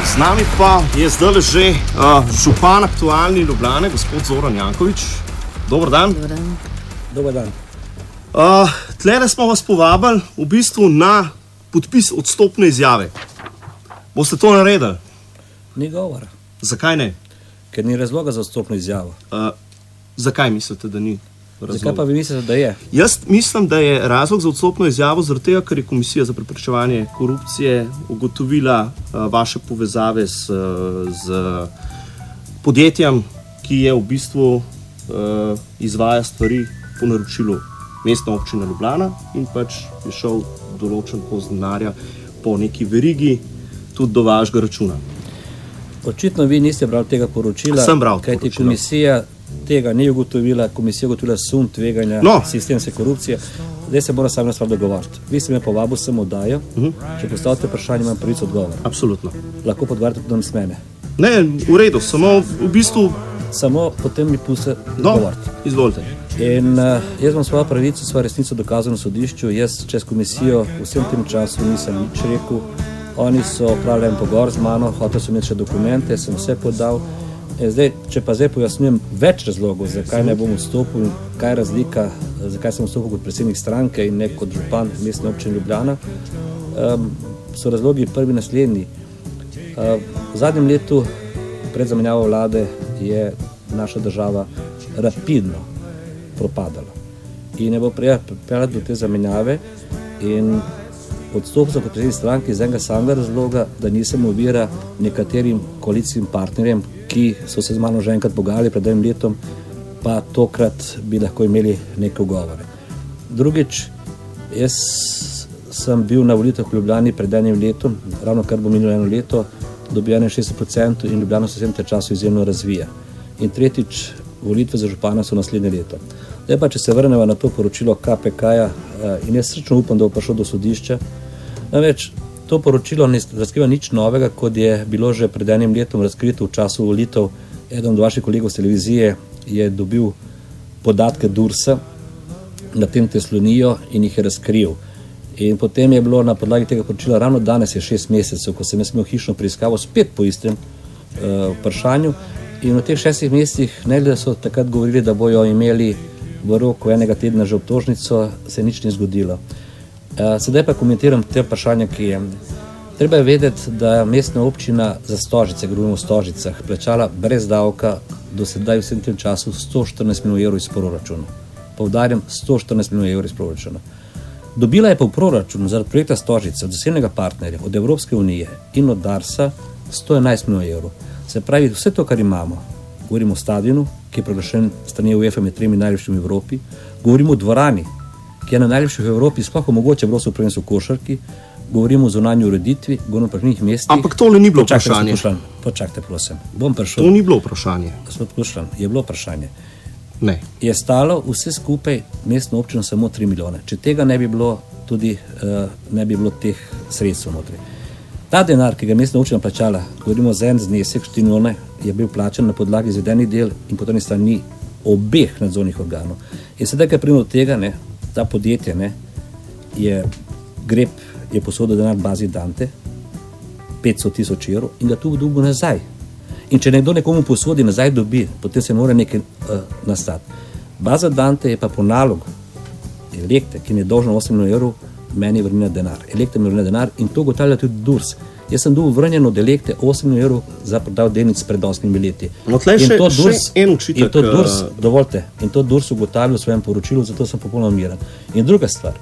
Z nami pa je zdaj že župan aktualni Ljubljane, gospod Zoran Janković. Dober dan. Dober dan. Tlele smo vas povabili v bistvu na podpis odstopne izjave. Boste to naredili? Ni govora. Zakaj ne? Ker ni razloga za odstopno izjavo. Zakaj mislite, da ni razloga? Zakaj pa vi mislite, da je? Jaz mislim, da je razlog za odstopno izjavo zaradi tega, ker je Komisija za preprečevanje korupcije ugotovila vaše povezave z podjetjem, ki je v bistvu izvaja stvari po naročilu Mestne občine Ljubljana in pač je šel določen kos denarja po neki verigi tudi do vašega računa. Očitno vi niste brali tega poročila, Sem bral kajti poročilo. komisija tega ni ugotovila, komisija ugotovila sum tveganja sistemske korupcije. Zdaj se mora sam na stvar dogovoriti. Vi ste me povabil sem oddajo, če postavite vprašanje, imam pravico odgovor. Absolutno. Lahko podgovarjate tudi s mene. Ne, v redu, samo v bistvu... Samo potem mi puste odgovoriti. Izvolite. In jaz bom svojo pravico, svojo resnico dokazal na sodišču. Jaz čez komisijo vsem tem času nisem nič rekel. Oni so pravili en pogovor z mano, hotel so imeti še dokumente, sem vse podal. Zdaj, če pa zdaj pojasnjujem več razlogov, zakaj ne bom odstopil, kaj je razlika, zakaj sem odstopil kot predsednik stranke in ne kot župan Mestne občine Ljubljana, so razlogi prvi naslednji. V zadnjem letu pred zamenjavo vlade je naša država rapidno propadala. In je bo pripeljati do te zamenjave in odstopil sem kot predsednik stranke iz enega samega razloga, da nisem ovira nekaterim koalicijskim partnerjem, ki so se z mano že enkrat pogovarjali pred enim letom, pa tokrat bi lahko imeli neke ugovore. Drugič, jaz sem bil na volitvah v Ljubljani pred enim letom, ravno kar bo minilo eno leto, dobil 61% in Ljubljana se v tem času izjemno razvija. In tretjič, volitve za župana so naslednje leto. Zdaj pa, če se vrnemo na to poročilo KPK-ja, in jaz srčno upam, da bo prišel do sodišča, namreč to poročilo ne razkriva nič novega, kot je bilo že pred enim letom razkrito v času volitev. Eden od vaših kolegov z televizije je dobil podatke Dursa, na tem te slonijo in jih je razkril. In potem je bilo na podlagi tega poročila, ravno danes je 6 mesecev, ko sem jaz imel hišno preiskavo spet po istem vprašanju. In v teh 6 mesecih, ne glede so takrat govorili, da bojo imeli v roku enega tedna že obtožnico, se nič ni zgodilo. Sedaj pa komentiram te vprašanja, ki je. Treba je vedeti, da Mestna občina za Stožice, govorimo o Stožicah, plačala brez davka do sedaj vsem tem času 114 milijonov evrov iz proračuna. Poudarjam, 114 milijonov evrov iz proračuna. Dobila je pa v proračunu zaradi projekta Stožice od zasebnega partnerja, od Evropske unije in od Darsa 111 milijonov evrov. Se pravi, vse to, kar imamo, govorimo o stadionu, ki je proglašen strani UEFA med 3 najlepšimi v Evropi, govorimo o dvorani, ki je na najlepših v Evropi, sploh omogoča evropsko prvenstvo v košarki, govorimo o zunanji ureditvi, govorimo o prvnih mestih. Ampak tole ni bilo vprašanje. Počakajte, prosim. Bom prišel. To ni bilo vprašanje. Gospod Kušlan, je bilo vprašanje. Ne. Je stalo vse skupaj Mestno občino samo 3 milijone. Če tega ne bi bilo, tudi ne bi bilo teh sredstev notri. Ta denar, ki ga je Mestna občina plačala, govorimo za en znesek 4 milijone, je bil plačan na podlagi izvedenih del in po toni strani obeh nadzornih organov. In sedaj, kaj primo od tega, ta podjetje Grep je posodil denar bazi Dante, 500.000 evrov in ga tu dobil nazaj. In če nekdo nekomu posodi nazaj dobi, potem se mora nekaj nastati. Baza Dante je pa po nalogu Elektre, ki je dolžna 8 milijonov evrov, meni vrnila denar. Elektra mi vrnila denar in to ugotavlja tudi Durs. Jaz sem dobil vrnjeno od Elektre 8 milijonov evrov za prodajo delnic pred 8 leti. No, tlej še en očitek. In to Durs, dovolite, in to Durs ugotavlja v svojem poročilu, zato sem popolnoma miren. In druga stvar,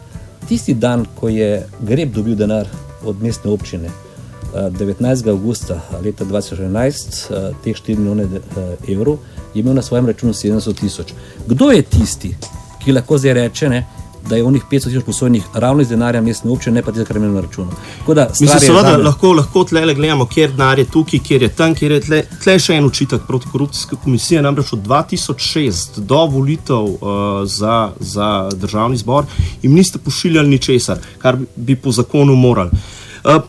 tisti dan, ko je Grep dobil denar od Mestne občine, 19. avgusta leta 2011, teh 4 milijone evrov, je imel na svojem računu 700.000. Kdo je tisti, ki lahko zdaj reče, da je onih 500.000 posojenih ravno iz denarja Mestne občine, ne pa tega, kar imel na računu? Mislim, seveda, lahko tlele gledamo, kjer denar je tukaj, kjer je tam, kjer je tle še en očitek proti korupcijske komisije, namreč od 2006 do volitev za državni zbor jim niste pošiljali ničesar, kar bi po zakonu morali.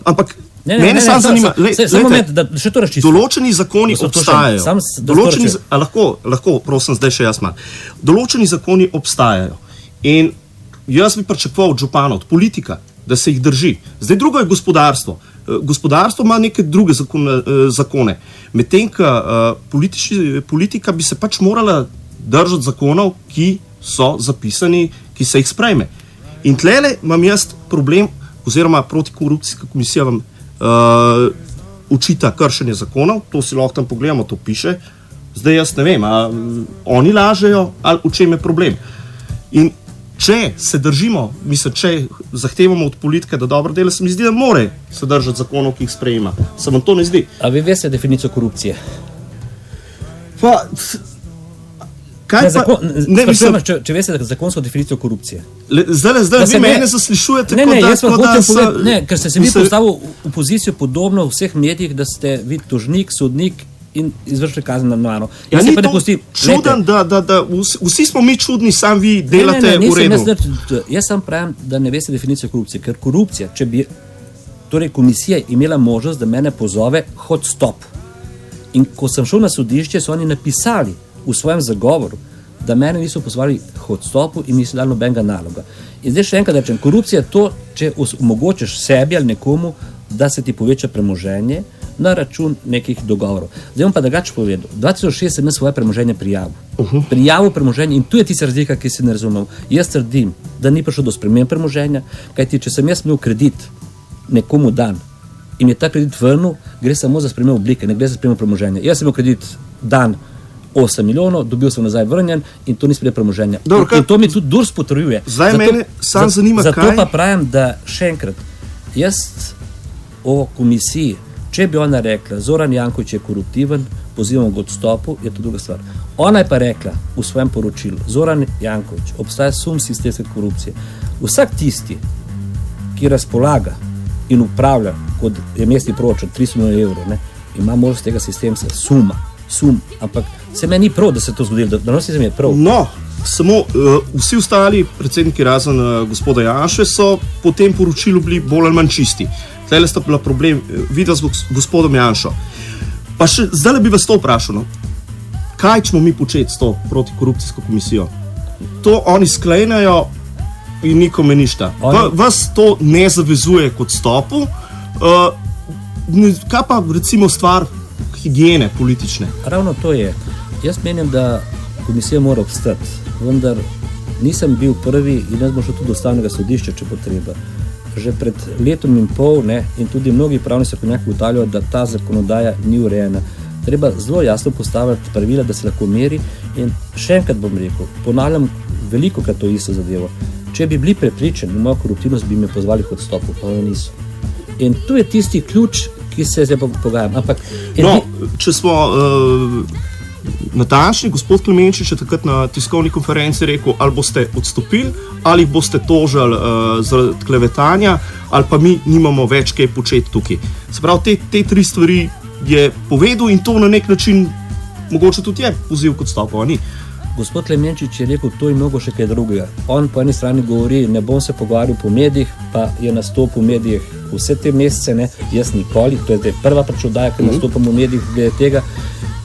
Ampak mene samo zanima, določeni zakoni obstajajo. Lahko, prosim, zdaj še jaz malo. Določeni zakoni obstajajo in jaz bi pričakoval od župana, od politika, da se jih drži. Zdaj drugo je gospodarstvo. gospodarstvo ima neke druge zakone. Medtem, ko politika bi se pač morala držati zakonov, ki so zapisani, ki se jih sprejme. In tlele imam jaz problem, oziroma protikorupcijska komisija vam učita kršenje zakonov, to si lahko tam pogledamo, to piše. Zdaj jaz ne vem, oni lažejo ali v čem je problem. In če se držimo, če zahtevamo od politike, da dobro dela, se mi zdi, da more se držati zakonov, ki jih sprejema. Se vam to ne zdi? A vi veste definicijo korupcije? Pa, kaj pa? Če veste zakonsko definicijo korupcije. Zdaj vi mene zaslišujete, ker ste se vi postavili v pozicijo podobno v vseh medijih, da ste vi tožnik, sodnik in izvršili kazen nad mano. Ja, ni to čuden, da vsi smo mi čudni, sam vi delate v redu. Jaz sam pravim, da ne veste definicijo korupcije, ker korupcija, če bi torej komisija imela možnost, da mene pozove hod stop. In ko sem šel na sodišče, so oni napisali v svojem zagovoru, da mene niso pozvali hod stopu in niso dali nobenega naloga. In zdaj še enkrat rečem, korupcija je to, če omogočiš sebi ali nekomu, da se ti poveča premoženje na račun nekih dogovorov. Zdaj bom pa drugače povedal. 2006 sem svoje premoženje prijavil. Prijavil premoženje in tu je tista razlika, ki si ne razumel. Jaz trdim, da ni prišlo do sprememb premoženja, kajti če sem jaz imel kredit nekomu dan in je ta kredit vrnil, gre samo za sprememb oblike, ne gre za sprememb premoženja. Jaz sem imel kredit dan 8 milijonov, dobil sem nazaj vrnjen in to ni sprememb premoženja. In to mi tudi DURS potrjuje. Zdaj mene sam zanima, kaj... Zato pa pravim, da še enkrat, jaz o komisiji, če bi ona rekla, Zoran Janković je koruptiven, pozivam k odstopu, je to druga stvar. Ona je pa rekla v svojem poročilu, Zoran Janković, obstaja sum sistemske korupcije. Vsak tisti, ki razpolaga in upravlja, kot je mestni proračun, 300 milijonov evrov, ima možnost tega sistemska sum, ampak se meni ni prav, da se to zgodilo, da nosi se mi je prav. No, samo vsi ostali predsedniki razen gospoda Janše so po tem poročilu bili bolj ali manj čisti. Tlele sta bila problem, videla z gospodom Janšo. Pa še zdaj bi vas to vprašal, kaj ćemo mi početi s to protikorupcijsko komisijo? To oni sklenajo in nikome ništa. Vas to ne zavezuje k odstopu, kaj pa recimo stvar higijene politične? Ravno to je. Jaz menim, da komisija mora obstati, vendar nisem bil prvi in jaz bom šel tudi do ustavnega sodišča, če bo treba. Že pred letom in pol in tudi mnogi pravni strokovnjaki ugotavljajo, da ta zakonodaja ni urejena. Treba zelo jasno postaviti pravila, da se lahko meri in še enkrat bom rekel, ponavljam velikokrat to isto zadevo. Če bi bili prepričani v mojo koruptivnost, bi me pozvali k odstopu, pa jo niso. In tu je tisti ključ, ki se zdaj pogajam. Če smo natančni, gospod Klemenčič je takrat na tiskovni konferenci rekel, ali boste odstopili, ali boste tožili zaradi klevetanja, ali pa mi nimamo več kaj početi tukaj. Se pravi, te tri stvari je povedal in to na nek način mogoče tudi je poziv k odstopu, a ni? Gospod Klemenčič je rekel, to je mnogo še kaj drugega. On po eni strani govori, ne bom se pogovarjal po medijih, pa je nastopil v medijih vse te mesece, jaz nikoli, to je prva oddaja, ker nastopam v medijih glede tega.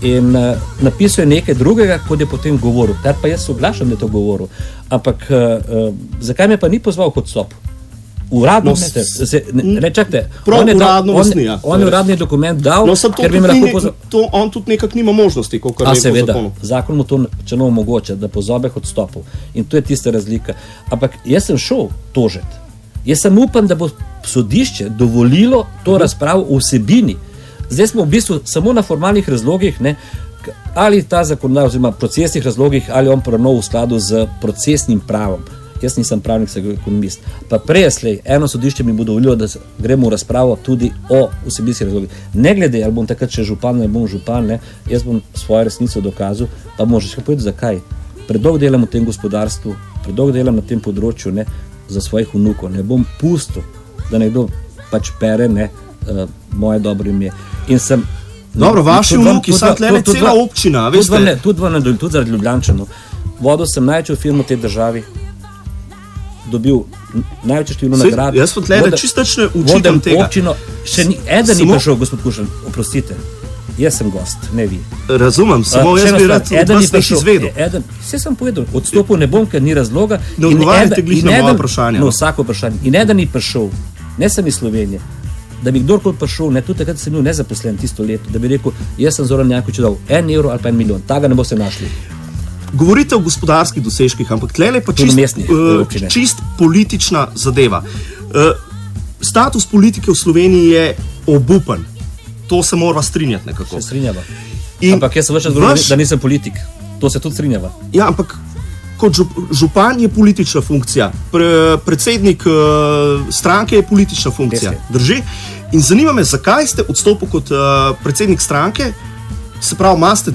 In napisal je nekaj drugega, kot je potem govoril. Kar pa jaz soglašam, da je to govoril. Ampak zakaj me pa ni pozval k odstopu? Uradno, čakajte. Prav uradno vas ni. On je uradni dokument dal, ker bi me lahko pozval. On tudi nekako nima možnosti, kolikor je po zakonu. Zakon mu to čelo omogoča, da pozove k odstopu. In to je tista razlika. Ampak jaz sem šel tožiti. Jaz sem upam, da bo sodišče dovolilo to razpravo o vsebini. Zdaj smo v bistvu samo na formalnih razlogih, ali ta zakonodaja oziroma procesnih razlogih, ali on pravno v skladu z procesnim pravom. Jaz nisem pravnik, sem ekonomist. Pa prej slej, eno sodišče mi bo dovolilo, da gremo v razpravo tudi o vsebinskih razlogih. Ne glede, ali bom takrat še župan, ne bom župan, jaz bom svojo resnico dokazal, pa bom še povedal, zakaj. Predolgo delam v tem gospodarstvu, predolgo delam na tem področju, za svojih vnukov. Ne bom pustil, da nekdo pač pere, moje dobro ime. In sem... Dobro, vaši vnuki, sad tlele cela občina, veste? Tudi zaradi Ljubljančanov. Vodil sem največjo firmo v tej državi, dobil največje število nagrad. Jaz pa tlele čistačne učitam tega. Občino, še eden ni prišel, gospod Kušan, oprostite. Jaz sem gost, ne vi. Razumem, samo jaz bi rad od vas nekaj izvedel. Vse sem povedal, odstopil ne bom, ker ni razloga. Ne odgovarjate glih na moja vprašanja. Na vsako vprašanje. In eden ni prišel, ne sem iz Slovenije, da bi kdorkoli prišel, ne, tudi takrat sem bil nezaposlen tisto leto, da bi rekel, jaz sem Zoran Janković dal 1 evro ali pa 1 milijon, tega ne boste našli. Govorite o gospodarskih dosežkih, ampak tlele pa čist politična zadeva. Status politike v Sloveniji je obupan. To se mora strinjati nekako. Se strinjava. Ampak jaz sem več govoril, da nisem politik. To se tudi strinjava. Ja, ampak kot župan je politična funkcija, predsednik stranke je politična funkcija. Drži? In zanima me, zakaj ste odstopili kot predsednik stranke, se pravi, imate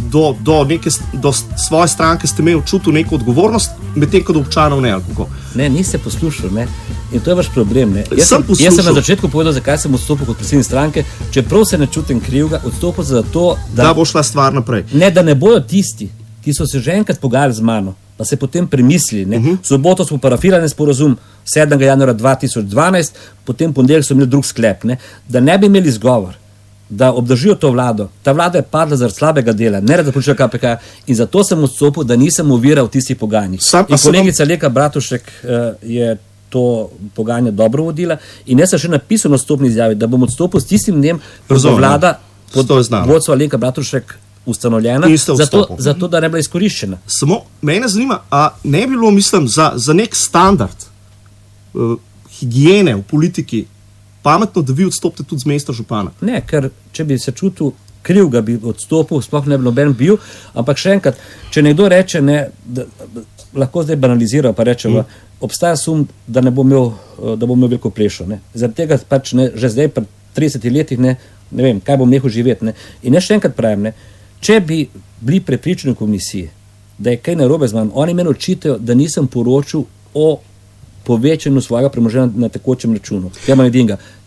do svoje stranke ste imeli čutil neko odgovornost, medtem ko do občanov ne, ali kako? Ne, niste poslušali, ne. In to je vaš problem, ne. Jaz sem na začetku povedal, zakaj sem odstopil kot predsednik stranke, čeprav se ne čutim krivega, odstopil za to, da bo šla stvar naprej. Ne, da ne bojo tisti, ki so se že enkrat pogajali z mano, pa se potem premislili, ne. V soboto smo parafirali sporazum 7. januarja 2012, potem ponedeljek so imeli drug sklep, ne, da ne bi imeli izgovor, da obdržijo to vlado. Ta vlada je padla zaradi slabega dela, ne zaradi zaključka KPK, in zato sem odstopil, da nisem oviral tistih pogajanj. In kolegica Leka Bratušek je to pogajanje dobro vodila in jaz sem še napisal na odstopni izjavi, da bom odstopil s tistim dnem, ko bo vlada pod vodstvom Leka Bratušek ustanovljena, zato da ne bila izkoriščena. Samo mene zanima, a ne bi bilo, mislim, za nek standard higiene v politiki pametno, da vi odstopite tudi z mesta župana? Ne, ker če bi se čutil krivega, bi odstopil, sploh ne bi noben bil, ampak še enkrat, če nekdo reče, ne, da lahko zdaj banalizira, pa reče, obstaja sum, da bo imel veliko plešo. Zaradi tega pač ne, že zdaj pri 30 letih ne vem, kaj bom nehal živeti. Ne. In jaz še enkrat pravim, ne, če bi bili prepričani komisiji, da je kaj narobe z mano, oni meni očitajo, da nisem poročil o povečanju svojega premoženja na tekočem računu.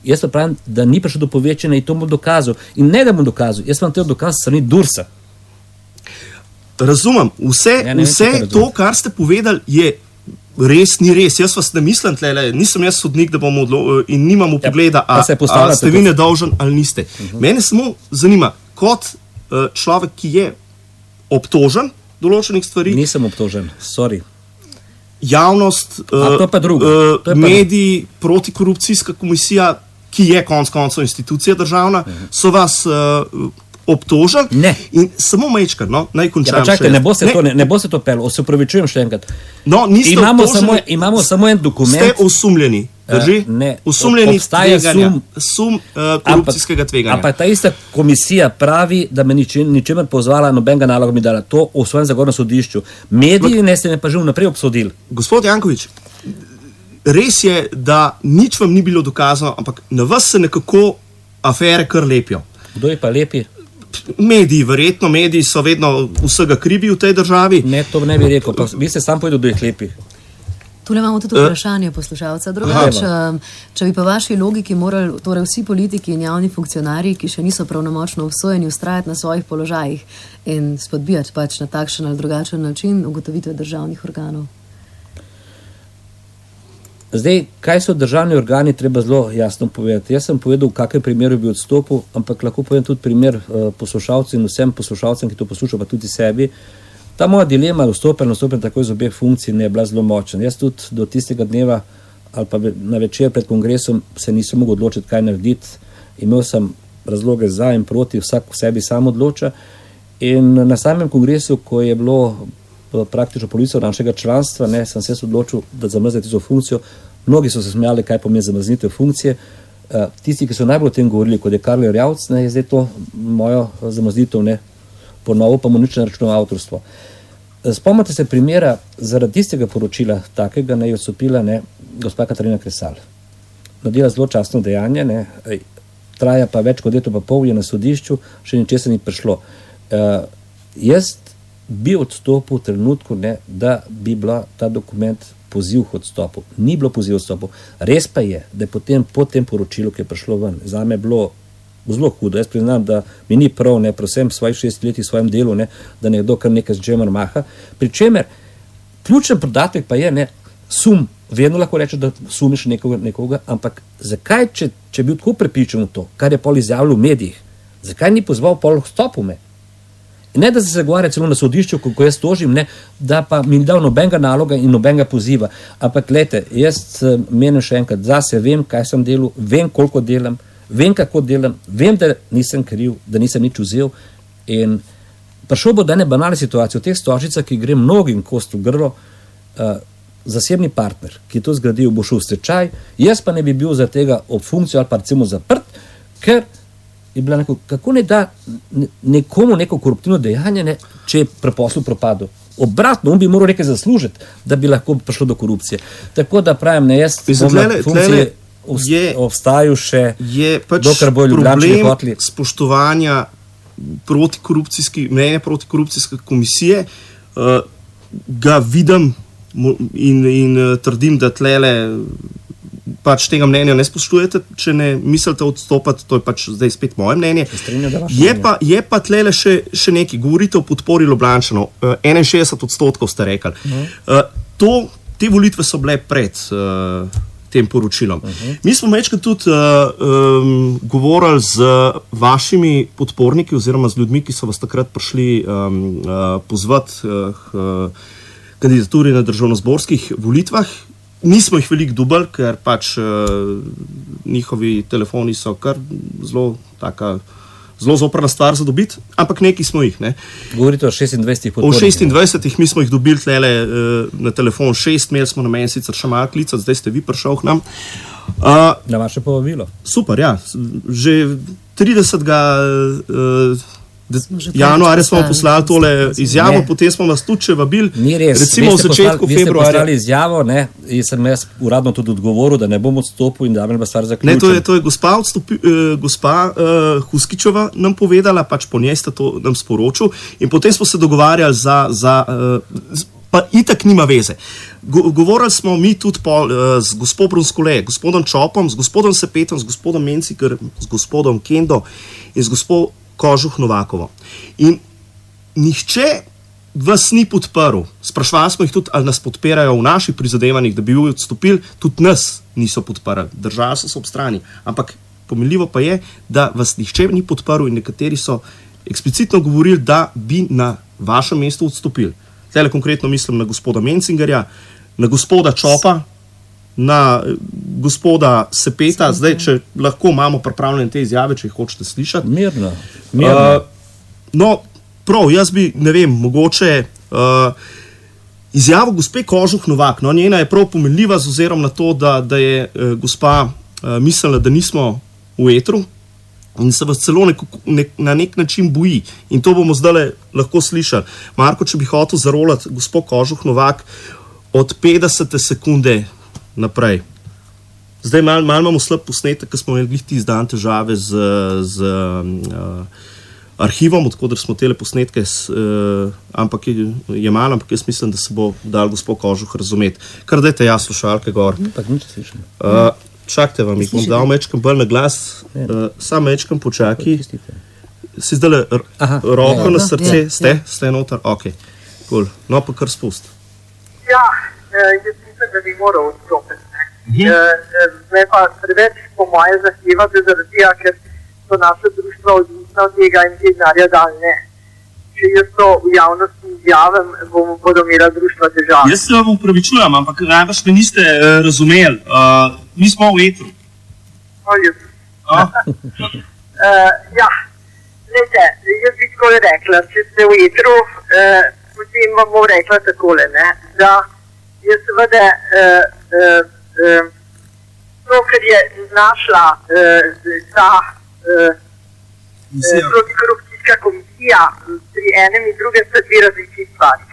Jaz pa pravim, da ni prišlo do povečanja in to bom dokazal. In ne da bom dokazal, jaz vam te dokaz strani Dursa. Razumem, vse to, kar ste povedali, je res, ni res. Jaz vas ne mislim, nisem jaz sodnik, da bom in nimam pogleda, a ste vi nedolžen ali niste. Mene samo zanima, kot človek, ki je obtožen določenih stvari. Nisem obtožen, sorry. Javnost, mediji, protikorupcijska komisija, ki je konec koncev institucija državna, so vas obtožili. Ne. In samo majčkar, naj končam. Ja, čakajte, ne bo se to pel, se upravičujem še enkrat. No, niste obtoženi. Imamo samo en dokument. Ste osumljeni, drži? Ne. Osumljeni tveganja. Sum korupcijskega tveganja. Ampak ta ista komisija pravi, da me ničemer pozvala, nobenega naloga mi dala. To v svojem zagovornem sodišču. Mediji ne ste me pa že vnaprej obsodili. Gospod Janković, res je, da nič vam ni bilo dokazano, ampak na vas se nekako afere kar lepijo. Kdo je pa lepi? Mediji, verjetno, mediji so vedno vsega krivi v tej državi. Ne, to ne bi rekel, pa vi ste sam povedal, da je lepi. Tule imamo tudi vprašanje poslušalca. Drugač, če bi po vaši logiki morali, torej vsi politiki in javni funkcionarji, ki še niso pravnomočno obsojeni, ustrajati na svojih položajih in spodbijati pač na takšen ali drugačen način ugotovitve državnih organov. Zdaj, kaj so državni organi, treba zelo jasno povedati. Jaz sem povedal, v kakem primeru bi odstopil, ampak lahko povem tudi primer poslušalcev in vsem poslušalcem, ki to poslušajo, pa tudi sebi. Ta moja dilema, vstopim takoj z obeh funkcij, ne je bila zelo močna. Jaz tudi do tistega dneva ali pa na večer pred kongresom se nisem mogel odločiti, kaj narediti. Imel sem razloge za in proti, vsak v sebi sam odloča. In na samem kongresu, ko je bilo praktično polovico našega članstva, sem se odločil, da zamrznem tisto funkcijo. Mnogi so se smejali, kaj pomeni zamrznitev funkcije. Tisti, ki so najbolj o tem govorili, kot je Karl Erjavec, je zdaj to mojo zamrznitev, ponovo pa mu nič ne računal avtorstvo. Spomnite se primera, zaradi tistega poročila takega je odstopila gospa Katarina Kresal. Nadela zelo častno dejanje, traja pa več kot leto pa pol, je na sodišču, še ničesar ni prišlo. Jaz bi odstopil v trenutku, da bi bila ta dokument poziv k odstopu. Ni bilo poziv k odstopu. Res pa je, da je potem po tem poročilu, ki je prišlo ven, zame bilo zelo hudo. Jaz priznam, da mi ni prav, predvsem v svojih 6 letih v svojem delu, da nekdo kar nekaj z džemer maha. Pričemer, ključen podatek pa je, sum, vedno lahko reče, da sumiš nekoga, ampak zakaj, če bil tako prepričan v to, kar je pol izjavil v medijih, zakaj ni pozval pol k stopu me? Ne, da se zagovarja celo na sodišču, ko jaz tožim, da pa mi ni dal nobenega naloga in nobenega poziva. Ampak, gledajte, jaz menim še enkrat, zase vem, kaj sem delal, vem, koliko delam, vem, kako delam, vem, da nisem kriv, da nisem nič vzel in prišel bo do ene banalne situacije, v teh stožicah, ki gre mnogim kost v grlo, zasebni partner, ki je to zgradil, bo šel v stečaj, jaz pa ne bi bil za tega ob funkcijo ali pa recimo zaprt, ker je bila kako ne da nekomu neko koruptivno dejanje, ne, če je pri poslu propadel. Obratno, on bi moral nekaj zaslužiti, da bi lahko prišlo do korupcije. Tako da pravim, ne, jaz bom na funkciji obstajal še, dokler bo Ljubljančani hoteli. Spoštovanja mnenja protikorupcijske komisije, ga vidim in trdim, da tlele pač tega mnenja ne spoštujete, če ne mislite odstopati, to je pač zdaj spet moje mnenje. Je pa tlele še nekaj, govorite o podpori Ljubljančanov, 61% ste rekli. Te volitve so bile pred tem poročilom. Mi smo večkrat tudi govorili z vašimi podporniki oziroma z ljudmi, ki so vas takrat prišli pozvati kandidaturi na državnozborskih volitvah. Nismo jih veliko dubali, ker pač njihovi telefoni so kar zelo zoprna stvar za dobiti, ampak neki smo jih. Ne. Govorite o 26 O podpornikih. 26, mi smo jih dobili tlele na telefon 6, imeli smo na meni sicer še malo klicati, zdaj ste vi prišel k nam. Na vaše povabilo. Super, ja. Že 30. januarja smo poslali tole izjavo, potem smo vas tudi še vabili. Ni res. Recimo v začetku februarja. Vi ste poslali izjavo, ne, in sem jaz uradno tudi odgovoril, da ne bom odstopil in da me stvar zaključil. Ne, to je gospa Huskičeva nam povedala, pač po njej ste to nam sporočil in potem smo se dogovarjali pa itak nima veze. Govorili smo mi tudi z gospodom Brunskole, gospodom Čopom, z gospodom Sepetom, z gospodom Menciker, z gospodom Kendo in z gospodom Kožuh Novakovo. In nihče vas ni podprl. Sprašvali smo jih tudi, ali nas podpirajo v naših prizadevanjih, da bi odstopili, tudi nas niso podprli. Držali so se ob strani. Ampak pomenljivo pa je, da vas nihče ni podprl in nekateri so eksplicitno govorili, da bi na vašem mestu odstopili. Tele konkretno mislim na gospoda Mencingerja, na gospoda Čopa, na gospoda Sepeta, zdaj, če lahko imamo pripravljene te izjave, če jih hočete slišati. Mirno. No, prav, jaz bi, ne vem, mogoče izjavo gospe Kožuh Novak, no, njena je prav pomenljiva z ozirom na to, da je gospa mislila, da nismo v etru in se vas celo na nek način boji. In to bomo zdaj lahko slišali. Marko, če bi hotel zarolati gospo Kožuh Novak od 50 sekunde naprej. Zdaj malo imamo slab posnetek, ker smo imeli ti izdan težave z arhivom, odkudar smo tele posnetke, ampak je malo, ampak jaz mislim, da se bo dal gospod Kožuh razumeti. Kar dajte jaz slušalke gor. Tak nič slišim. Čakajte vam, jih bom dal mečkam bolj na glas, sam mečkam počaki. Si zdaj roko na srce, ste noter? Ok, cool. No pa kar spust. Ja, jaz mislim, da bi moral odstopiti. Me pa preveč po moje zahtevate zaradi tega, ker so naše društva odvisna od tega in te denarja dal ne. Če jaz to v javnosti izjavim, bodo imela društva težave. Jaz se vam upravičujem, ampak najbrž me niste razumeli. Mi smo v etru. Ja, gledajte, jaz bi tako rekla, če ste v etru, potem vam bom rekla takole, ne, da je seveda to, kar je našla ta protikorupcijska komisija pri enem in drugem sta dve različni stvari.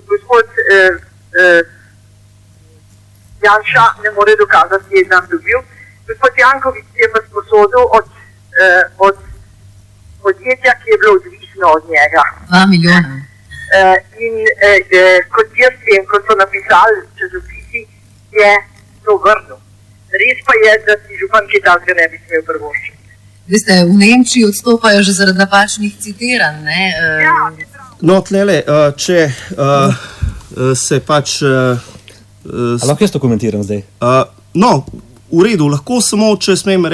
Gospod Janša ne more dokazati, je nam dobil. Gospod Janković je pa sposodil od podjetja, ki je bilo odvisno od njega. 2 milijona. In kot jaz vem, kot so napisali časopisi, je to vrnil. Res pa je, da si župan kaj takega ne bi smel privoščiti. Veste, v Nemčiji odstopajo že zaradi napačnih citiranj, ne? Ja, no, tlele, če se pač... lahko jaz to komentiram zdaj? No, v redu, lahko samo, če smem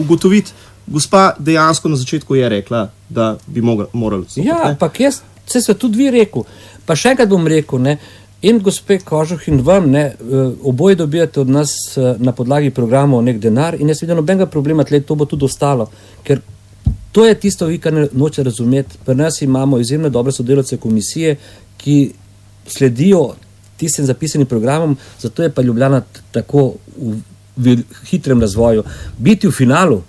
ugotoviti, gospa dejansko na začetku je rekla, da bi morali odstopiti. Ja, ampak jaz se tudi vi rekel. Pa še enkrat bom rekel, ne, In gospe Kožuh in vam, oboje dobijate od nas na podlagi programov nek denar in jaz vidim nobenega problema, tle to bo tudi ostalo, ker to je tisto, vi, kar ne noče razumeti. Pri nas imamo izjemno dobre sodelavce komisije, ki sledijo tistim zapisanim programom, zato je pa Ljubljana tako v hitrem razvoju. Biti v finalu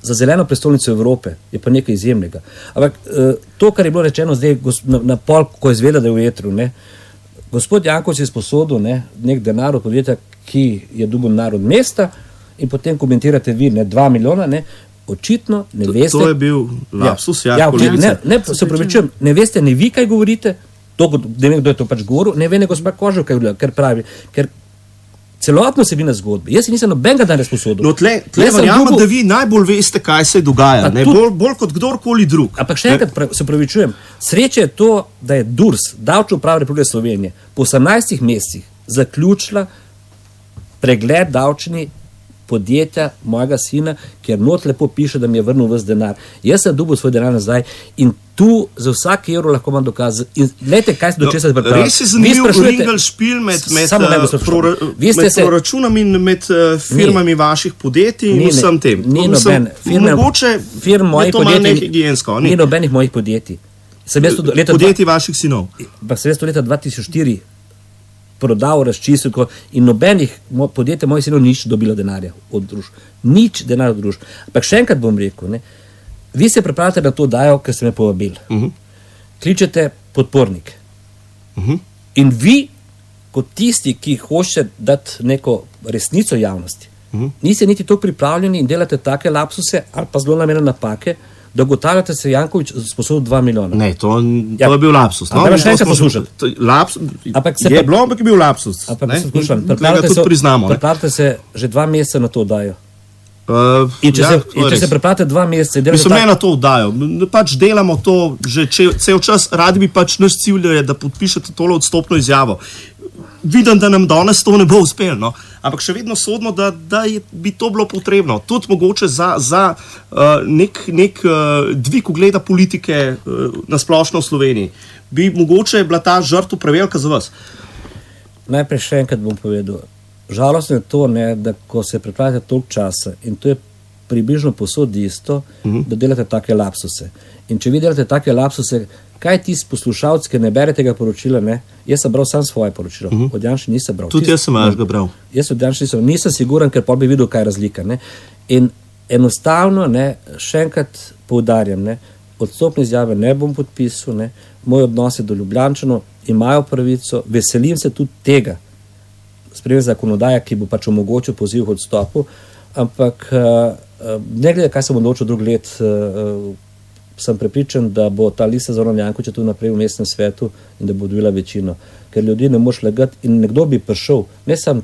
za zeleno prestolnico Evrope je pa nekaj izjemnega. Ampak to, kar je bilo rečeno zdaj na pol, ko je izvedel, da je v etru, gospod Janković je sposodil nek denar od podjetja, ki je dobil denar od mesta in potem komentirate vi 2 milijona, očitno ne veste. To je bil lapsus, se pravičujem, ne veste ne vi, kaj govorite, ne vem, kdo je to pač govoril, ne ve ne gospod Kožuh, kaj pravi, ker celotno se bi na zgodbi. Jaz nisem nobenega danes sposodil. No, tle verjamem, da vi najbolj veste, kaj se dogaja, bolj kot kdorkoli drug. Ampak še enkrat se pravičujem, sreče je to, da je DURS, Davčna uprava Republike Slovenije, po 18 mesecih zaključila pregled davčni podjetja mojega sina, ker not lepo piše, da mi je vrnil ves denar. Jaz sem dobil svoj denar nazaj in tu za vsak evro lahko imam dokaz. In gledajte, kaj se do česa pripravlja. Res je zanimiv ringel špil med proračunom in med firmami vaših podjetij in vsem tem. Ni noben. Mogoče je to malo nehigiensko. Ni nobenih mojih podjetij. Podjetij vaših sinov. Pa sem jaz to leta 2004 prodal, razčistil in nobenih podjetij mojih sinov nič dobilo denarja od družb. Nič denarja od družb. Ampak še enkrat bom rekel, vi se pripravljate na to dajo, ker ste me povabili. Kličete podpornik. In vi, kot tisti, ki hočete dati neko resnico javnosti, niste niti to pripravljeni in delate take lapsuse ali pa zelo namerne napake, da ugotavljate se Janković sposodil 2 milijona. Ne, to je bil lapsus. Ampak še enkrat poslušati. Je bilo, ampak je bil lapsus. Pripravljate se že 2 meseca na to dajo. In če se pripravite 2 meseca... Mislim, ne na to dajo. Pač delamo to že cel čas. Radi bi pač naš cilj je, da podpišete tole odstopno izjavo. Vidim, da nam danes to ne bo uspelo, ampak še vedno sodimo, da bi to bilo potrebno. Tudi mogoče za nek dvig ugleda politike na splošno v Sloveniji. Bi mogoče bila ta žrtev prevelika za vas? Najprej še enkrat bom povedal. Žalostno je to, da ko se pripravljate toliko časa in to je približno posod isto, da delate take lapsuse. In če vi delate take lapsuse, kaj ti poslušalci, ki ne bere tega poročila, jaz sem bral sam svoje poročilo, od Janši nisem bral. Tudi jaz sem ga bral. Jaz od Janši nisem siguran, ker pa bi videl, kaj je razlika. In enostavno, še enkrat poudarjam, odstopne izjave ne bom podpisal, moj odnos je do Ljubljančanov, imajo pravico, veselim se tudi tega, sprejel zakonodaja, ki bo pač omogočil poziv k odstopu, ampak ne glede, kaj sem odločil drug let, sem prepričan, da bo ta lista Zoran Jankovića tudi naprej v mestnem svetu in da bo dobila večino. Ker ljudi ne moš lagati in nekdo bi prišel, ne samo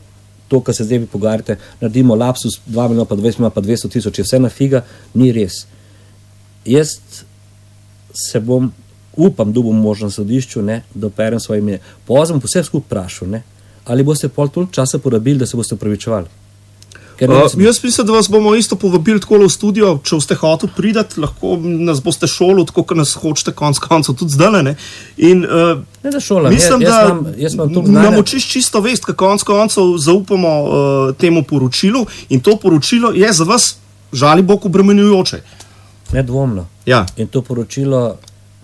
to, kar se zdaj vi pogovarjate, naredimo lapsus 2 milijona, pa 20 milijona, pa 200 tisoč, je vse na figa, ni res. Jaz se bom, upam, da bom možno na sodišču, da operem svoje ime. Pozem vse skupaj vprašal, ali boste pol toliko časa porabili, da se boste upravičevali. Jaz mislim, da vas bomo isto povabili tako v studio, če boste hoteli pridati, lahko nas boste šolo, tako kot nas hočete konc koncev tudi zdaj, Ne da šola, mislim, da nam očiš čisto vest, kako konc koncev zaupamo temu poročilu in to poročilo je za vas, žali Bog, obremenjujoče. Nedvomno. Ja. In to poročilo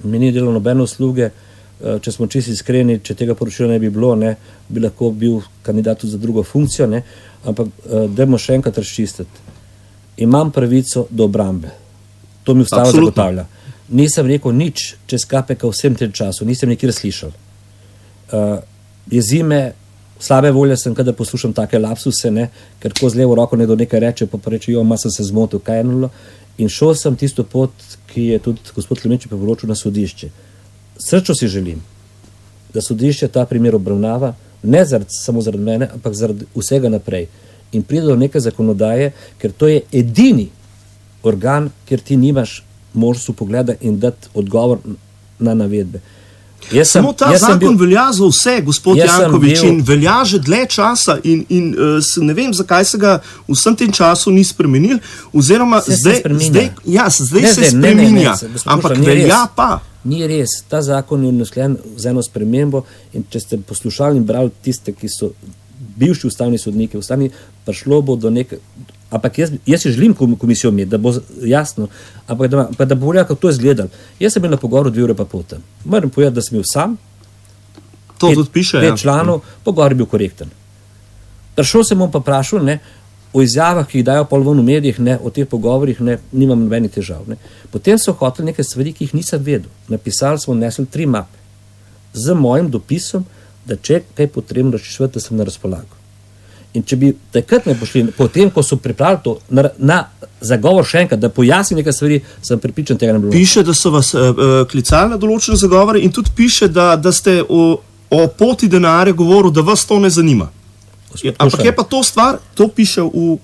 mi ni delo nobene usluge, če smo čisto iskreni, če tega poročila ne bi bilo, bi lahko bil kandidat za drugo funkcijo, ampak dajmo še enkrat razčistiti. Imam pravico do obrambe. To mi ustava zagotavlja. Nisem rekel nič čez KPK vsem tem času, nisem nikjer slišal. Jezime, slabe volje sem, kada poslušam take lapsuse, ker ko z levo roko nekdo nekaj reče, pa reče, sem se zmotil, kaj je nulo. In šel sem tisto pot, ki je tudi gospod Klemenčič priporočil na sodišče. Srčno si želim, da sodišče ta primer obravnava, ne samo zaradi mene, ampak zaradi vsega naprej. In pride do neke zakonodaje, ker to je edini organ, kjer ti nimaš možnosti pogleda in dati odgovor na navedbe. Samo ta zakon velja za vse, gospod Janković, in velja že dlje časa in ne vem, zakaj se ga vsem tem času ni spremenil, oziroma zdaj se spreminja, ampak velja pa. Ni res, ta zakon je naslojen z eno spremembo in če ste poslušali in brali tiste, ki so bivši ustavni sodniki, prišlo bo do neke, ampak jaz si želim komisijo imeti, da bo jasno, ampak da bo rekla, kako to je izgledalo. Jaz sem bil na pogovoru 2 ure pa pol tam. Moram povedati, da sem bil sam, to tudi piše, 5 članov, pogovor je bil korekten. Prišel sem pa vprašal, o izjavah, ki jih dajo pol ven v medijih, o teh pogovorih, nimam nobenih težav. Potem so hoteli nekaj stvari, ki jih nisem vedel. Napisali smo, nesli 3 mape z mojim dopisom, da če kaj potrebno razčiščevati, da sem na razpolago. In če bi takrat ne pošli, potem, ko so pripravili to na zagovor še enkrat, da pojasnim nekaj stvari, sem pripričan, tega ne bilo. Piše, da so vas klicali na določene zagovore in tudi piše, da ste o poti denarja govoril, da vas to ne zanima. Ampak je pa to stvar, to piše v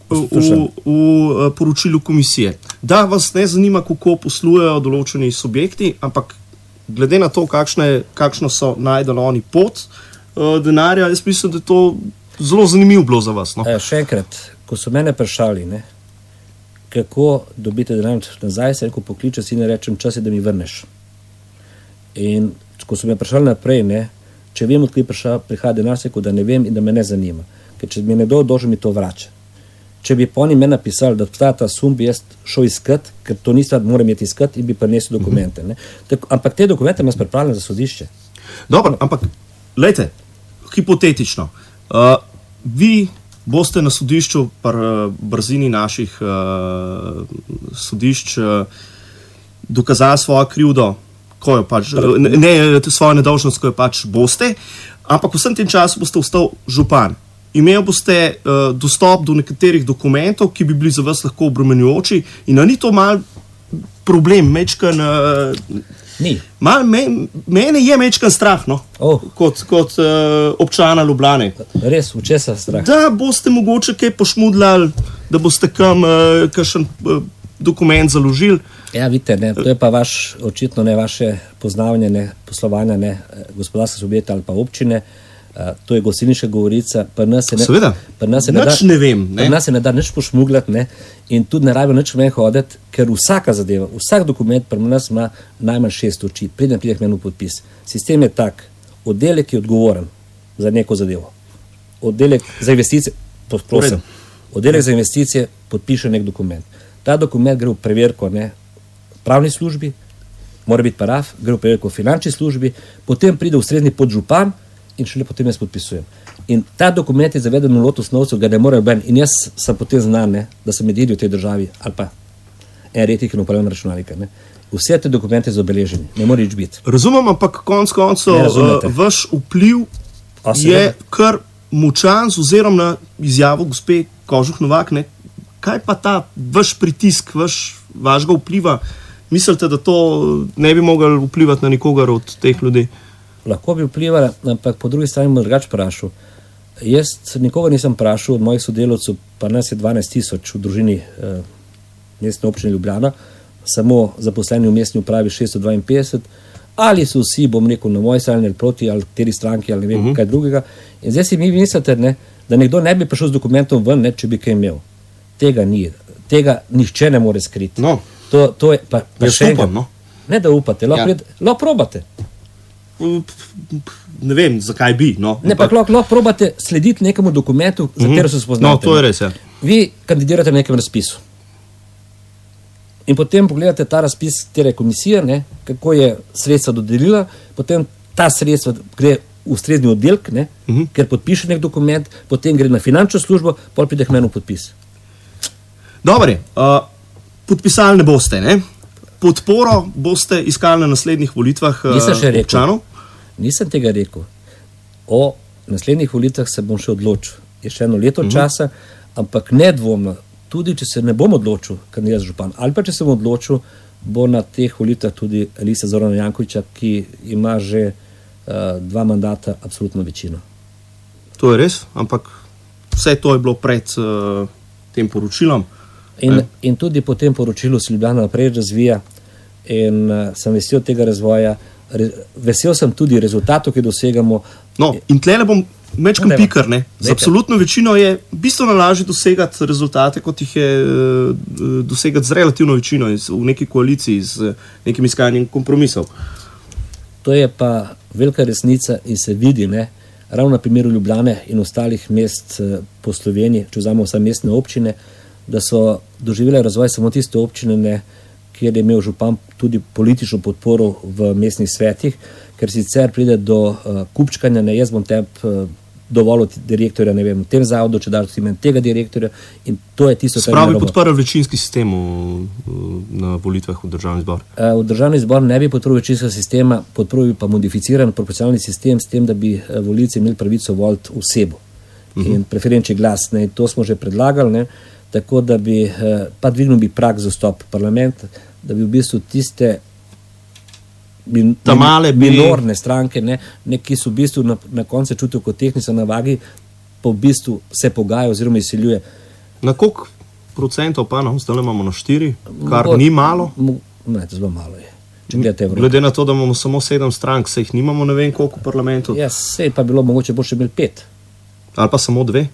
poročilu komisije, da vas ne zanima, kako poslujejo določeni subjekti, ampak glede na to, kakšno so najdeli oni pot denarja, jaz mislim, da je to zelo zanimivo bilo za vas. No? Še enkrat, ko so mene vprašali, kako dobite denar nazaj, se rekel, pokliče si in rečem, čas je, da mi vrneš. In ko so me vprašali naprej, če vem, odkaj prihaja denar, se rekel, da ne vem in da me ne zanima. Ker če mi nekdo dolžen, mi to vrača. Če bi pa oni me napisali, da obstaja ta sum, bi jaz šel iskat, ker to ni stvar, moram imeti iskat in bi prinesel dokumente. Ampak te dokumente imaš pripravljene za sodišče. Dobro, ampak, glejte, hipotetično, vi boste na sodišču brzini naših sodišč dokazali svojo krivdo, ko jo pač, ne svojo nedolžnost, ko jo pač boste, ampak vsem tem času boste ostal župan. Imel boste dostop do nekaterih dokumentov, ki bi bili za vas lahko obremenjujoči in ni to mal problem, mečkan... Ni. Mene je mečkan strah, kot občana Ljubljane. Res, v česa strah? Da boste mogoče kaj pošmudljali, da boste kakšen dokument založili. Ja, vidite, to je pa očitno vaše poznavanje, poslovanja, gospodarske subjekte ali pa občine. To je Gostilniška Govorica, pri nas se ne da nič pošmugljati in tudi ne rabijo nič ven hoditi, ker vsaka zadeva, vsak dokument pri nas ima najmanj 6 oči, preden pride k meni v podpis. Sistem je tak, oddelek je odgovoren za neko zadevo. Oddelek za investicije, oddelek za investicije podpiše nek dokument. Ta dokument gre v preverko pravni službi, mora biti paraf, gre v preverko finančni službi, potem pride ustrezni podžupan in šele potem jaz podpisujem. In ta dokument je zaveden v lotu snovcev, ga ne morejo ben. In jaz sem potem znan, da sem edini v tej državi, ali pa en redkih in upravljam računalnika. Vse te dokumente so obeleženi, ne more nič biti. Razumem, ampak konec koncev vaš vpliv je kar močan z ozirom na izjavo gospe Kožuh Novak. Kaj pa ta vaš pritisk, vašega vpliva, mislite, da to ne bi mogli vplivati na nikogar od teh ljudi? Lahko bi vplivala, ampak po drugi strani bom drugače vprašal. Jaz nikogar nisem vprašal od mojih sodelavcev, pa nas je 12,000 v družini mestne občine Ljubljana, samo zaposleni v mestni upravi 652, ali so vsi, bom rekel, na moji strani ali proti, ali kateri stranki, ali ne vem kaj drugega. In zdaj si mi mislite, da nekdo ne bi prišel z dokumentom ven, če bi kaj imel. Tega ni. Tega nihče ne more skriti. No. To je pa še upam, no. Ne da upate, lahko probate. Ne vem, zakaj bi. Ne, pa lahko probate slediti nekemu dokumentu, za katero se spoznate. No, to je res, ja. Vi kandidirate na nekem razpisu. In potem pogledate ta razpis, katere komisije, kako je sredstva dodelila, potem ta sredstva gre v ustrezni oddelek, ker podpiše nek dokument, potem gre na finančno službo, potem pride k meni v podpis. Dobre, podpisali ne boste, Podporo boste iskali na naslednjih volitvah občanov? Nisem tega rekel. O naslednjih volitvah se bom še odločil. Je še eno leto časa, ampak nedvomno, tudi če se ne bom odločil, kandidat župan, ali pa če se bom odločil, bo na teh volitvah tudi Lista Zorana Jankovića, ki ima že 2 mandata absolutno večino. To je res, ampak vse to je bilo pred tem poročilom. In tudi po tem poročilu se Ljubljana naprej razvija in sem vesel tega razvoja. Vesel sem tudi rezultatov, ki dosegamo. No, in tlele bom mečkam pikar, Z absolutno večino je bistveno lažje dosegati rezultate, kot jih je dosegati z relativno večino v neki koaliciji, z nekim iskanjem kompromisov. To je pa velika resnica in se vidi, ne, ravno na primeru Ljubljane in ostalih mest po Sloveniji, če vzamemo vse mestne občine, da so doživele razvoj samo tiste občine, ne, kjer je imel župan tudi politično podporo v mestnih svetih, ker sicer pride do kupčkanja, ne, jaz bom dovolj od direktorja, ne vem, v tem zavodu, če daš imen tega direktorja, in to je tisto, kar je narobe. Spravi podprl večinski sistem na volitvah v državni zbor? V državni zbor ne bi podprl večinskega sistema, podprl bi pa modificiran proporcionalni sistem s tem, da bi volivci imeli pravico voliti osebo in preferenčni glas. Ne, to smo že predlagali, ne, tako da bi pa dvignil bi prag za vstop v parlament, da bi v bistvu tiste minorne stranke, ne, ki so v bistvu na koncu čutijo kot tehnica na vagi, pa v bistvu se pogaja oziroma izsiljuje. Na koliko procentov pa, no, zdaj imamo na 4, kar ni malo? Ne, to zelo malo je. Glede na to, da imamo samo 7 strank, se jih nimamo ne vem koliko v parlamentu. Ja, se pa bilo mogoče bo še imeli 5. Ali pa samo 2?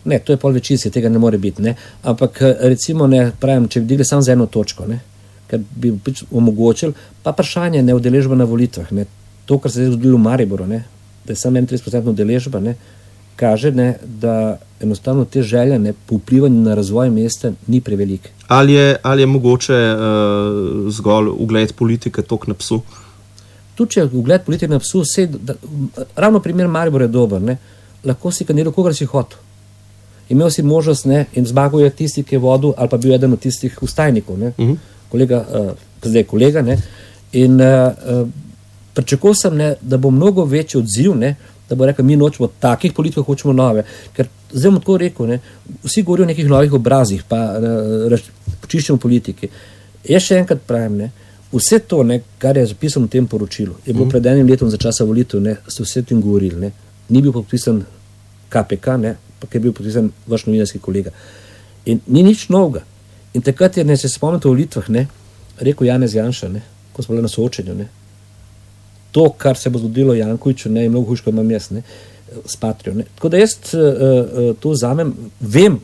Ne, to je pol večinske, tega ne more biti, ne. Ampak recimo, ne, pravim, če bi digli samo za eno točko, ne, ker bi omogočili, pa vprašanje ne udeležba na volitvah. Ne. To, kar se je zgodilo v Mariboru, ne, da je samo 31% udeležba, ne, kaže, ne, da enostavno te želje ne, po vplivanju na razvoj mesta ni prevelik. Ali je mogoče zgolj ugled politike tok na psu? Tudi če ugled politike na psu, ravno primer Maribor je dober, ne, lahko si kandidiral, kogar si hotel. Imel si možnost, ne, in zmagal je tisti, ki je vodil, ali pa bil eden od tistih ustajnikov, ne. Kolega, zdaj kolega, ne, in pričakoval sem, ne, da bo mnogo večji odziv, ne, da bo rekel, mi nočemo takih politikov, hočemo nove, ker zdaj bom tako rekel, ne, vsi govorijo o nekih novih obrazih, pa počiščemo politiki. Jaz še enkrat pravim, ne, vse to, ne, kar je zapisano v tem poročilu, je bilo pred enim letom za časa volitev, ne, ste vse tem govorili, ne, ni bil podpisan KPK, ne, pa je bil podpisan vaš novinarski kolega. In ni nič novega. In takrat je, ne, se spomnite o volitvah, ne, rekel Janez Janša, ne, ko smo bili na soočenju, ne, to, kar se bo zgodilo Jankoviću, ne, je mnogo hujš, kot imam jaz, ne, s Patrijo, ne. Tako da jaz to vzamem, vem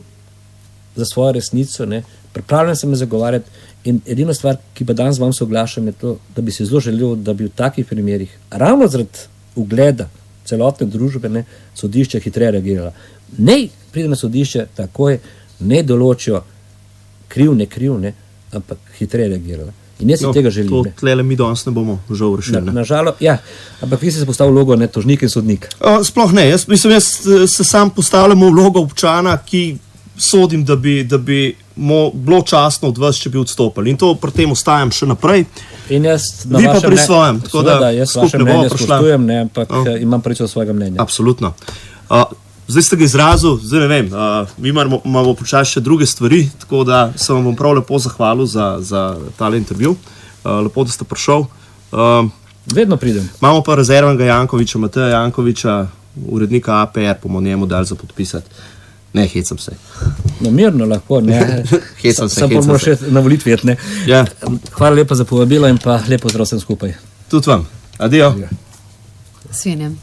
za svojo resnico, ne, pripravljam se me zagovarjati in edina stvar, ki pa danes vam se oglašam, je to, da bi si zelo želel, da bi v takih primerih, ravno zaradi ugleda celotne družbe, ne, sodišče hitreje reagirala. Ne pride na sodišče takoj, ne določijo kriv, ne, ampak hitreje reagirala. In jaz si tega želim. To tlele mi danes ne bomo žal rešili. Nažalost, ja, ampak vi ste se postavili vlogo, ne, tožnik in sodnik. Sploh ne, jaz se sam postavljam v vlogo občana, ki sodim, da bi bilo častno od vas, če bi odstopili. In to pri tem ostajam še naprej. In jaz vi pa pri svojem. Seveda, jaz vaše mnenje spoštujem, ne, ampak imam pravico svojega mnenja. Absolutno. Zdaj ste ga izrazil, zdaj ne vem, mi imamo počasi še druge stvari, tako da se vam bom prav lepo zahvalil za tale intervju. Lepo, da ste prišel. Vedno pridem. Imamo pa rezervnega Jankovića, Mateja Jankovića, urednika APR, bomo njemu dali za podpisati. Ne, hecam se. No, mirno lahko, ne. Hecam se. Sam bomo še na volitvi, ne. Ja. Hvala lepa za povabilo in pa lepo zdrav vsem skupaj. Tudi vam. Adijo. Svinjem.